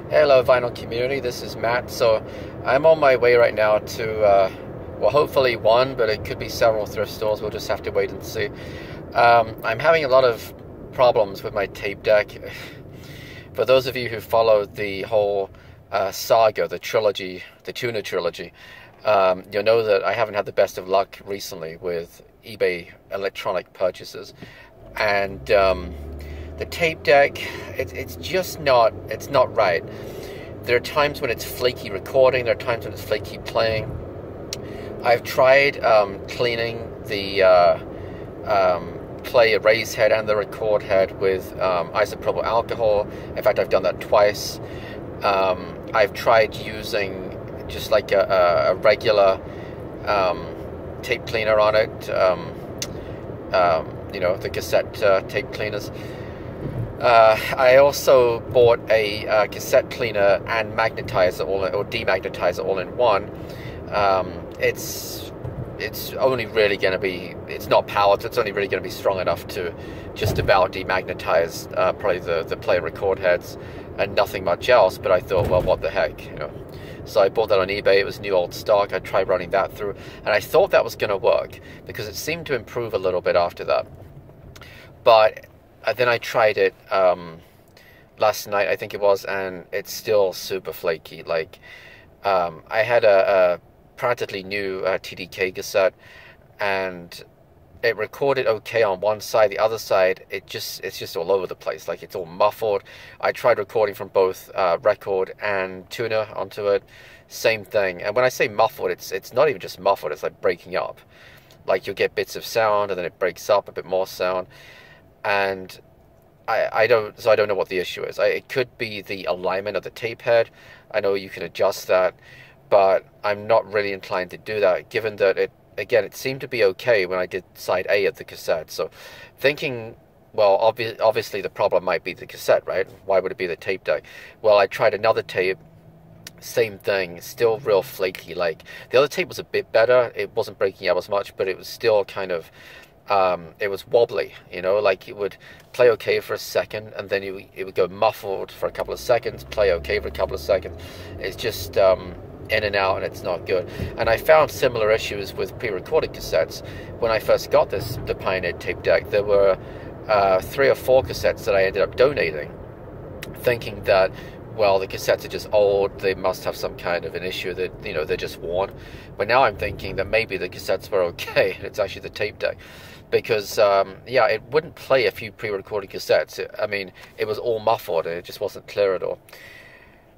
Hello vinyl community, this is Matt. So I'm on my way right now to, well, hopefully one, but it could be several thrift stores. We'll just have to wait and see. I'm having a lot of problems with my tape deck. For those of you who followed the whole saga, the trilogy, the Tuna trilogy, you'll know that I haven't had the best of luck recently with eBay electronic purchases. And the tape deck, it's just not, it's not right. There are times when it's flaky recording, there are times when it's flaky playing. I've tried cleaning the play erase head and the record head with isopropyl alcohol. In fact, I've done that twice. I've tried using just like a regular tape cleaner on it, you know, the cassette tape cleaners. I also bought a cassette cleaner and magnetizer or demagnetizer all in one. It's only really going to be, it's not powered, so it's only really going to be strong enough to just about demagnetize probably the play and record heads and nothing much else. But I thought, well, what the heck, you know. So I bought that on eBay. It was new old stock. I tried running that through, and I thought that was going to work because it seemed to improve a little bit after that. But then I tried it last night, I think it was, and it's still super flaky. Like, I had a practically new TDK cassette, and it recorded okay on one side. The other side, it's just all over the place. Like, it's all muffled. I tried recording from both record and tuner onto it. Same thing. And when I say muffled, it's not even just muffled. It's like breaking up. Like, you'll get bits of sound, and then it breaks up, a bit more sound. And I don't know what the issue is. It could be the alignment of the tape head. I know you can adjust that, but I'm not really inclined to do that, given that it seemed to be okay when I did side A of the cassette. So thinking, well, obviously the problem might be the cassette, right? Why would it be the tape deck? Well, I tried another tape, same thing, still real flaky. Like, the other tape was a bit better. It wasn't breaking up as much, but it was still kind of, it was wobbly, you know, like it would play okay for a second, and then it would go muffled for a couple of seconds, play okay for a couple of seconds. It's just in and out, and it's not good. And I found similar issues with pre-recorded cassettes. When I first got the Pioneer tape deck, there were 3 or 4 cassettes that I ended up donating, thinking that, well, the cassettes are just old, they must have some kind of an issue, that, you know, they're just worn. But now I'm thinking that maybe the cassettes were okay, and it's actually the tape deck. Because, yeah, it wouldn't play a few pre-recorded cassettes. I mean, it was all muffled, and it just wasn't clear at all.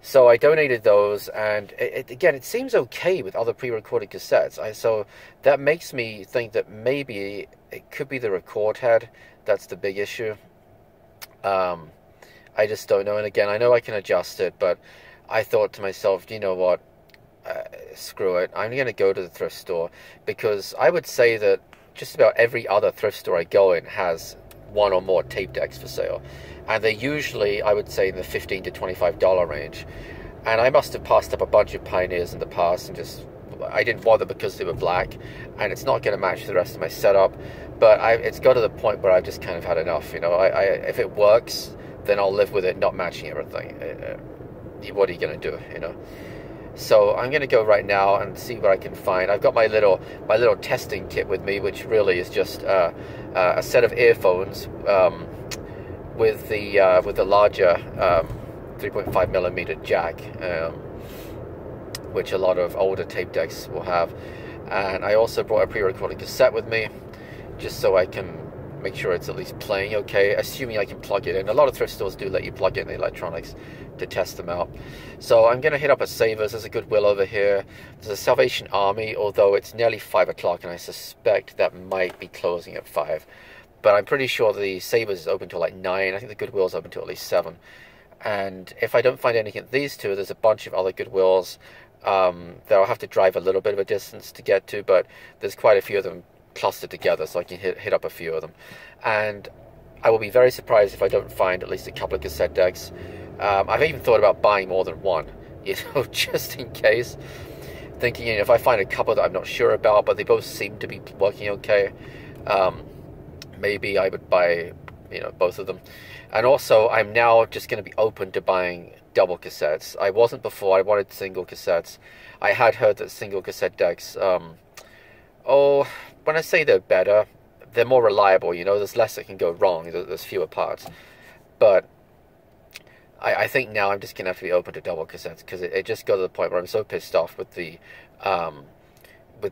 So I donated those, and again, it seems okay with other pre-recorded cassettes. So that makes me think that maybe it could be the record head that's the big issue. I just don't know. And again, I know I can adjust it, but I thought to myself, you know what, screw it. I'm going to go to the thrift store, because I would say that just about every other thrift store I go in has one or more tape decks for sale. And they're usually, I would say, in the $15 to $25 range. And I must have passed up a bunch of Pioneers in the past, and just, I didn't bother because they were black, and it's not going to match the rest of my setup. But it's got to the point where I've just kind of had enough, you know. If it works, then I'll live with it not matching everything. What are you going to do, you know? So I'm going to go right now and see what I can find. I've got my little testing kit with me, which really is just a set of earphones with the larger 3.5mm jack, which a lot of older tape decks will have. And I also brought a pre-recorded cassette with me, just so I can make sure it's at least playing okay, assuming I can plug it in. A lot of thrift stores do let you plug in the electronics to test them out. So I'm going to hit up a Savers. There's a Goodwill over here. There's a Salvation Army, although it's nearly 5 o'clock, and I suspect that might be closing at 5. But I'm pretty sure the Savers is open till like 9. I think the Goodwill's open till at least 7. And if I don't find anything at these two, there's a bunch of other Goodwills that I'll have to drive a little bit of a distance to get to, but there's quite a few of them clustered together, so I can hit up a few of them. And I will be very surprised if I don't find at least a couple of cassette decks. I've even thought about buying more than one, you know, just in case. Thinking, you know, if I find a couple that I'm not sure about, but they both seem to be working okay, maybe I would buy you know, both of them. And also, I'm now just going to be open to buying double cassettes. I wasn't before. I wanted single cassettes. I had heard that single cassette decks, oh, when I say they're better, they're more reliable, you know, there's less that can go wrong, there's fewer parts. But I think now I'm just going to have to be open to double cassettes, because it just got to the point where I'm so pissed off with the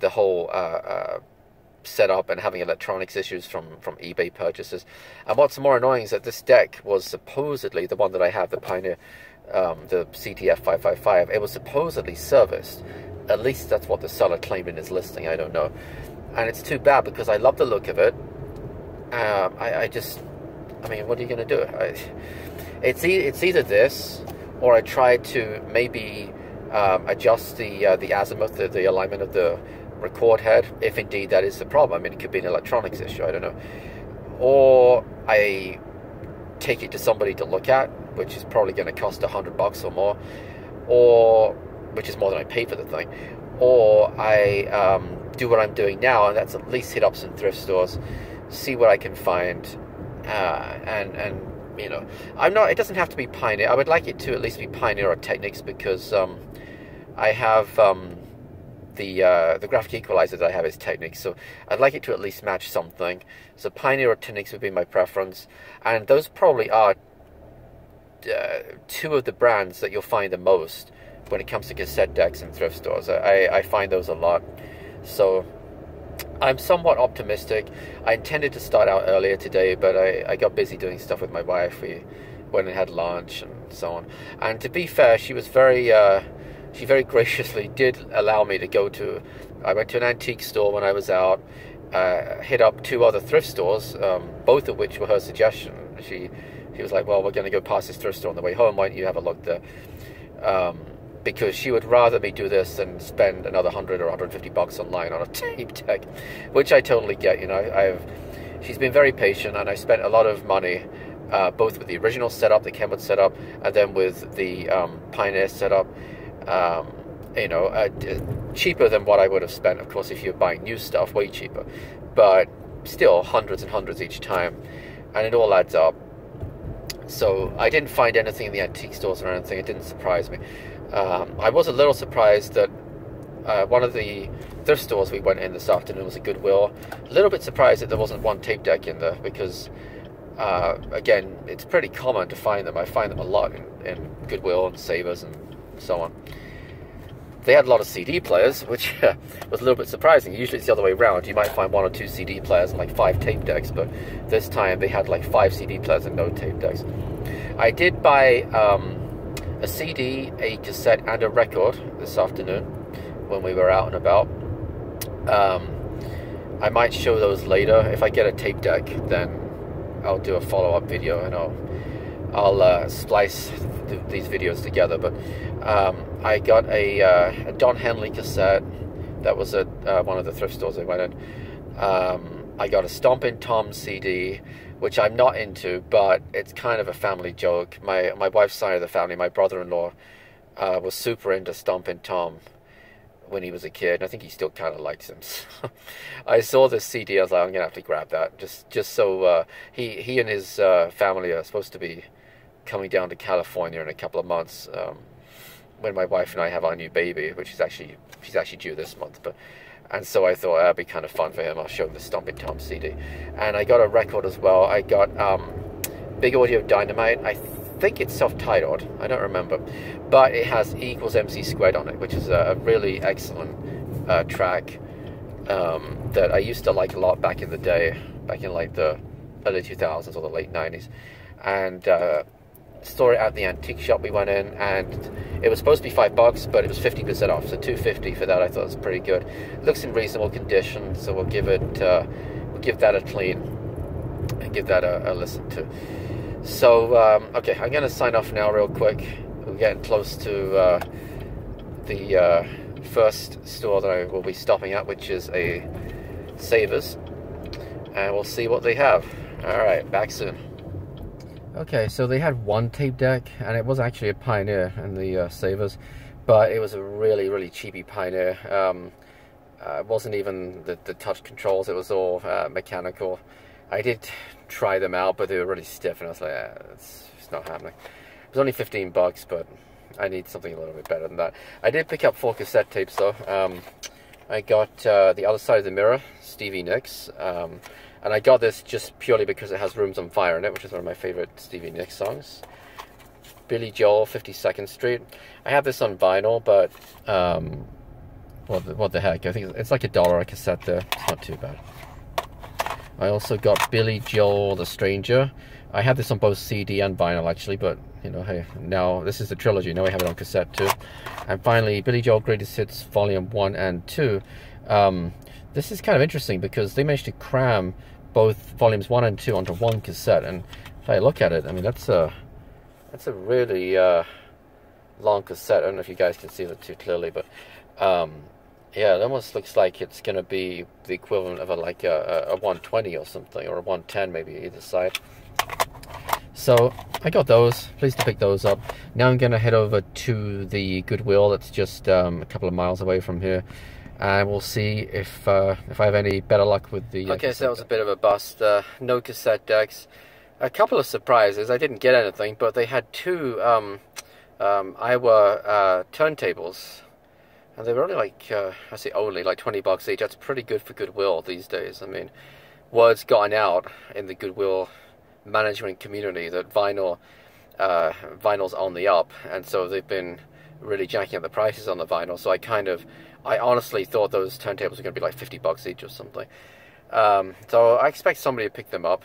whole setup and having electronics issues from eBay purchases. And what's more annoying is that this deck was supposedly, the one that I have, the Pioneer, the CTF 555, it was supposedly serviced. At least that's what the seller claimed in his listing, I don't know. And it's too bad, because I love the look of it. I mean, what are you going to do? It's either this, or I try to maybe adjust the azimuth, the alignment of the record head, if indeed that is the problem. I mean, it could be an electronics issue, I don't know. Or I take it to somebody to look at, which is probably going to cost $100 or more, or which is more than I paid for the thing. Or I do what I'm doing now, and that's at least hit up some thrift stores, see what I can find, and you know, it doesn't have to be Pioneer. I would like it to at least be Pioneer or Technics, because I have the graphic equalizer that I have is Technics, so I'd like it to at least match something. So Pioneer or Technics would be my preference, and those probably are two of the brands that you'll find the most when it comes to cassette decks in thrift stores. I find those a lot, so I'm somewhat optimistic. I intended to start out earlier today, but I got busy doing stuff with my wife. We went and had lunch and so on. And to be fair, she was she very graciously did allow me to go to, I went to an antique store when I was out, hit up 2 other thrift stores, both of which were her suggestion. She was like, well, we're going to go past this thrift store on the way home, why don't you have a look there? Because she would rather me do this than spend another $100 or $150 online on a tape deck, which I totally get. You know, she's been very patient, and I spent a lot of money, both with the original setup, the Kenwood setup, and then with the Pioneer setup. You know, cheaper than what I would have spent, of course, if you're buying new stuff, way cheaper, but still hundreds and hundreds each time, and it all adds up. So I didn't find anything in the antique stores or anything. It didn't surprise me. I was a little surprised that one of the thrift stores we went in this afternoon was a Goodwill. A little bit surprised that there wasn't one tape deck in there, because again, it's pretty common to find them. I find them a lot in Goodwill and Savers and so on. They had a lot of CD players, which was a little bit surprising. Usually it's the other way around. You might find 1 or 2 CD players and like 5 tape decks, but this time they had like 5 CD players and no tape decks. I did buy a CD, a cassette, and a record this afternoon when we were out and about. I might show those later. If I get a tape deck, then I'll do a follow-up video, and I'll splice these videos together. But I got a Don Henley cassette. That was at one of the thrift stores I went in. I got a Stompin' Tom CD, which I'm not into, but it's kind of a family joke. My wife's side of the family, my brother-in-law, was super into Stompin' Tom when he was a kid, and I think he still kind of likes him. So I saw this CD, I was like, I'm gonna have to grab that, just so he and his family are supposed to be coming down to California in a couple of months, when my wife and I have our new baby, which is she's actually due this month. And so I thought that'd be kind of fun for him. I'll show him the Stompin' Tom CD. And I got a record as well. I got Big Audio Dynamite. I think it's self-titled. I don't remember. But it has E=MC² on it, which is a really excellent track that I used to like a lot back in the day, back in like the early 2000s or the late 90s. And saw it at the antique shop we went in, and it was supposed to be $5, but it was 50% off, so $2.50 for that. I thought it was pretty good. It looks in reasonable condition, so we'll give that a clean and give that a listen to. So okay, I'm going to sign off now real quick. We're getting close to the first store that I will be stopping at, which is a Savers, and we'll see what they have. All right, back soon. Okay, so they had one tape deck, and it was actually a Pioneer in the Savers, but it was a really, really cheapy Pioneer. It wasn't even the touch controls, it was all mechanical. I did try them out, but they were really stiff, and I was like, it's not happening. It was only $15, but I need something a little bit better than that. I did pick up 4 cassette tapes, though. I got The Other Side of the Mirror, Stevie Nicks, and I got this just purely because it has Rooms on Fire in it, which is one of my favorite Stevie Nicks songs. Billy Joel, 52nd Street. I have this on vinyl, but what the heck? I think it's like $1 a cassette there. It's not too bad. I also got Billy Joel, The Stranger. I have this on both CD and vinyl, actually, but, you know, hey, now this is the trilogy. Now I have it on cassette, too. And finally, Billy Joel Greatest Hits, Volume 1 and 2. This is kind of interesting because they managed to cram both Volumes 1 and 2 onto one cassette. And if I look at it, I mean, that's a really long cassette. I don't know if you guys can see that too clearly, but yeah, it almost looks like it's going to be the equivalent of a 120 or something, or a 110 maybe either side. So I got those. Pleased to pick those up. Now I'm going to head over to the Goodwill that's just a couple of miles away from here, and we'll see if I have any better luck with the... Okay, so that was a bit of a bust. No cassette decks. A couple of surprises. I didn't get anything, but they had 2 Iowa turntables. And they were only like, I say only, like $20 each. That's pretty good for Goodwill these days. I mean, word's gotten out in the Goodwill management community that vinyl's on the up. And so they've been really jacking up the prices on the vinyl. So I honestly thought those turntables were going to be like $50 each or something. So I expect somebody to pick them up.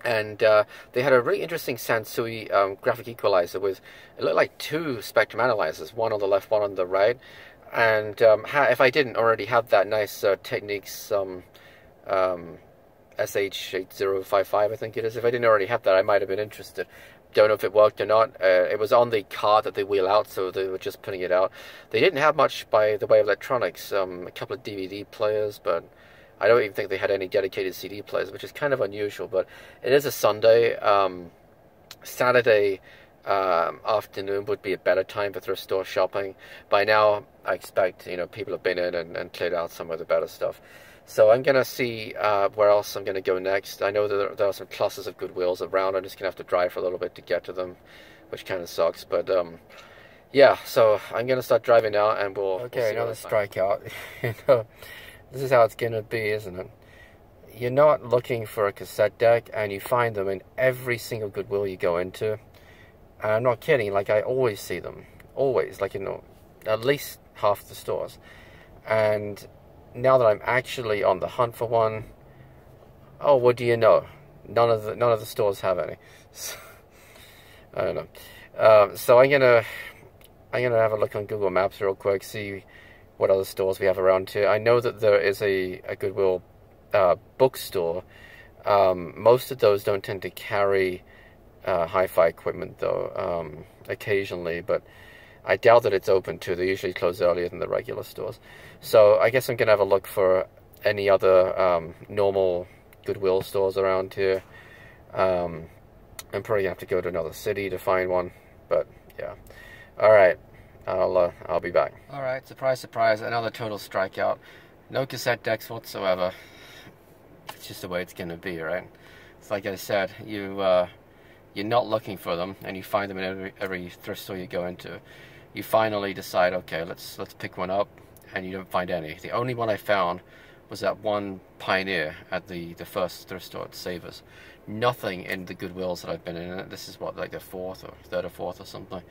And they had a really interesting Sansui graphic equalizer with, it looked like 2 spectrum analyzers, one on the left, one on the right. And if I didn't already have that nice Technics SH8055, I think it is, if I didn't already have that, I might have been interested. Don't know if it worked or not. It was on the card that they wheel out, so they were just putting it out. They didn't have much by the way of electronics, a couple of DVD players, but I don't even think they had any dedicated CD players, which is kind of unusual, but it is a Sunday. Saturday afternoon would be a better time for thrift store shopping. By now, I expect, you know, people have been in and cleared out some of the better stuff. So I'm going to see where else I'm going to go next. I know that there are some clusters of Goodwills around. I'm just going to have to drive for a little bit to get to them, which kind of sucks. But, yeah, so I'm going to start driving now, and we'll see another strikeout. You know, this is how it's going to be, isn't it? You're not looking for a cassette deck, and you find them in every single Goodwill you go into. And I'm not kidding, like, I always see them. Always, like, you know, at least half the stores. And now that I'm actually on the hunt for one, oh, what do you know? None of the stores have any. So, I don't know. So I'm gonna have a look on Google Maps real quick, see what other stores we have around here. I know that there is a Goodwill bookstore. Most of those don't tend to carry hi-fi equipment, though, occasionally, but I doubt that it's open too. They usually close earlier than the regular stores. So I guess I'm going to have a look for any other normal Goodwill stores around here. I'm probably going to have to go to another city to find one, but yeah. Alright, I'll be back. Alright, surprise, surprise, another total strikeout. No cassette decks whatsoever. It's just the way it's going to be, right? It's like I said, you're not looking for them, and you find them in every thrift store you go into. You finally decide, okay, let's pick one up, and you don't find any. The only one I found was that one Pioneer at the first thrift store at Savers. Nothing in the Goodwills that I've been in. This is what, like the third or fourth or something.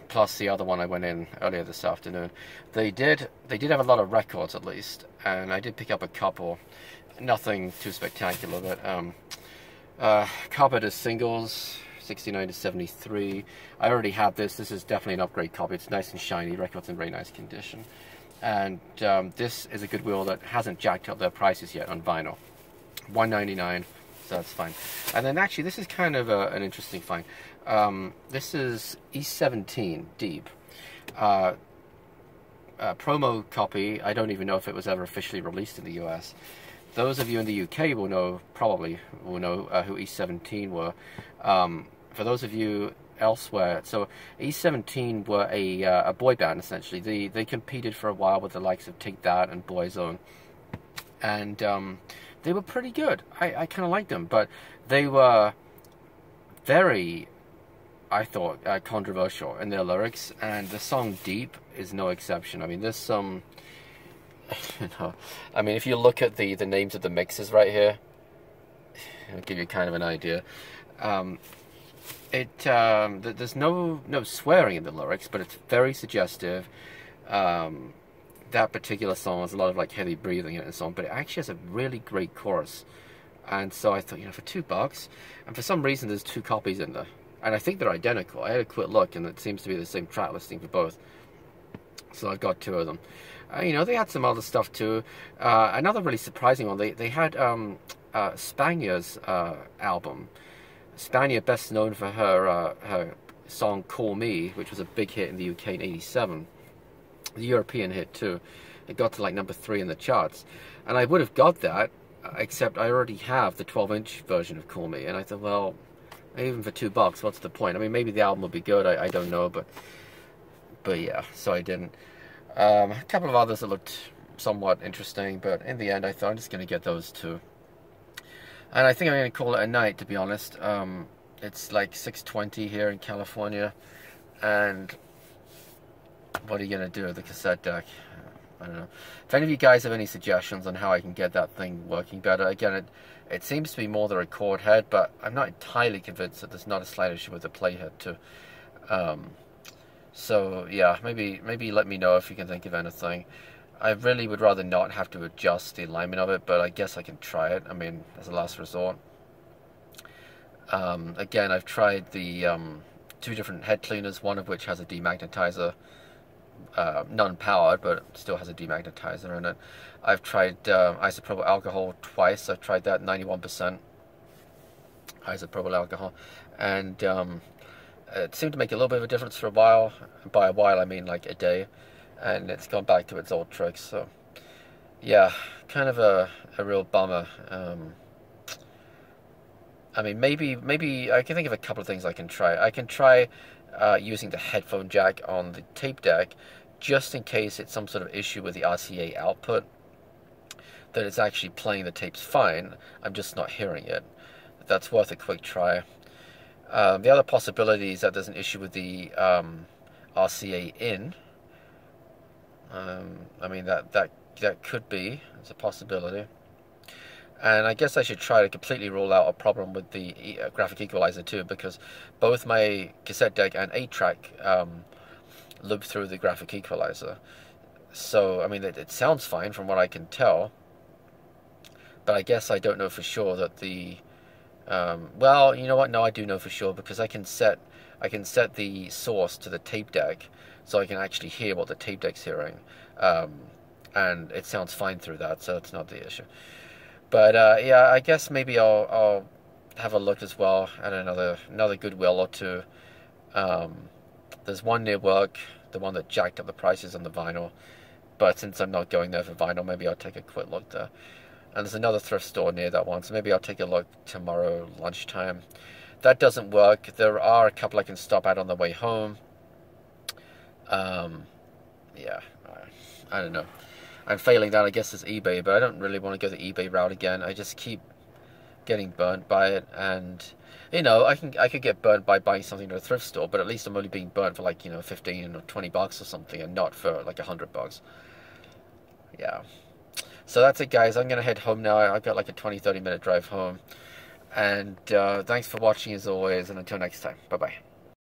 Plus the other one I went in earlier this afternoon. They did have a lot of records, at least, and I did pick up a couple. Nothing too spectacular, but Carpenter's singles, 69 to 73. I already have this. This is definitely an upgrade copy. It's nice and shiny. Record's in very nice condition. And this is a Goodwill that hasn't jacked up their prices yet on vinyl. $1.99, so that's fine. And then actually, this is kind of an interesting find. This is E17 Deep. Promo copy. I don't even know if it was ever officially released in the US. Those of you in the UK probably will know who E17 were. For those of you elsewhere, so E17 were a boy band, essentially. They competed for a while with the likes of Take That and Boyzone. and they were pretty good. I kind of liked them, but they were very, I thought, controversial in their lyrics, and the song "Deep" is no exception. I mean, there's some, you know, I mean, if you look at the names of the mixes right here, it'll give you kind of an idea. There's no swearing in the lyrics, but it's very suggestive. That particular song has a lot of like heavy breathing in it and so on, but it actually has a really great chorus. And so I thought, you know, for $2, and for some reason there's 2 copies in there, and I think they're identical. I had a quick look, and it seems to be the same track listing for both. So I've got 2 of them. You know, they had some other stuff too. Another really surprising one. They had Spania's album. Spania, best known for her song "Call Me," which was a big hit in the UK in '87. The European hit too. It got to like number 3 in the charts, and I would have got that, except I already have the 12-inch version of "Call Me," and I thought, well, even for $2, what's the point? I mean, maybe the album will be good. I don't know, but yeah, so I didn't. A couple of others that looked somewhat interesting, but in the end, I thought I'm just going to get those 2. And I think I'm going to call it a night, to be honest. It's like 6:20 here in California, and what are you going to do with the cassette deck? I don't know. If any of you guys have any suggestions on how I can get that thing working better, again, it seems to be more the record head, but I'm not entirely convinced that there's not a slight issue with the playhead too. So yeah, maybe let me know if you can think of anything. I really would rather not have to adjust the alignment of it, but I guess I can try it. I mean, as a last resort. Again, I've tried the 2 different head cleaners, one of which has a demagnetizer, non-powered, but still has a demagnetizer in it. I've tried isopropyl alcohol twice. I've tried that 91% isopropyl alcohol, and it seemed to make a little bit of a difference for a while. By a while, I mean like a day, and it's gone back to its old tricks. So yeah, kind of a real bummer. I mean, maybe I can think of a couple of things I can try. I can try using the headphone jack on the tape deck, just in case it's some sort of issue with the RCA output, that it's actually playing the tapes fine, I'm just not hearing it. That's worth a quick try. The other possibility is that there's an issue with the RCA in. I mean, that could be. It's a possibility. And I guess I should try to completely rule out a problem with the graphic equalizer too, because both my cassette deck and 8-track loop through the graphic equalizer. So, I mean, it sounds fine from what I can tell, but I guess I don't know for sure that the... well, you know what? No, I do know for sure, because I can set the source to the tape deck, so I can actually hear what the tape deck's hearing, and it sounds fine through that, so it's not the issue. But yeah, I guess maybe I'll have a look as well at another Goodwill or 2. There's one near work, the one that jacked up the prices on the vinyl. But since I'm not going there for vinyl, maybe I'll take a quick look there. And there's another thrift store near that one, so maybe I'll take a look tomorrow lunchtime. That doesn't work. There are a couple I can stop at on the way home. Yeah, I don't know. I'm failing that, I guess, is eBay, but I don't really want to go the eBay route again. I just keep getting burnt by it, and you know, I could get burnt by buying something at a thrift store, but at least I'm only being burnt for like, you know, 15 or 20 bucks or something, and not for like 100 bucks. Yeah. So that's it, guys. I'm gonna head home now. I've got like a 20-30 minute drive home, and thanks for watching as always, and until next time, bye bye.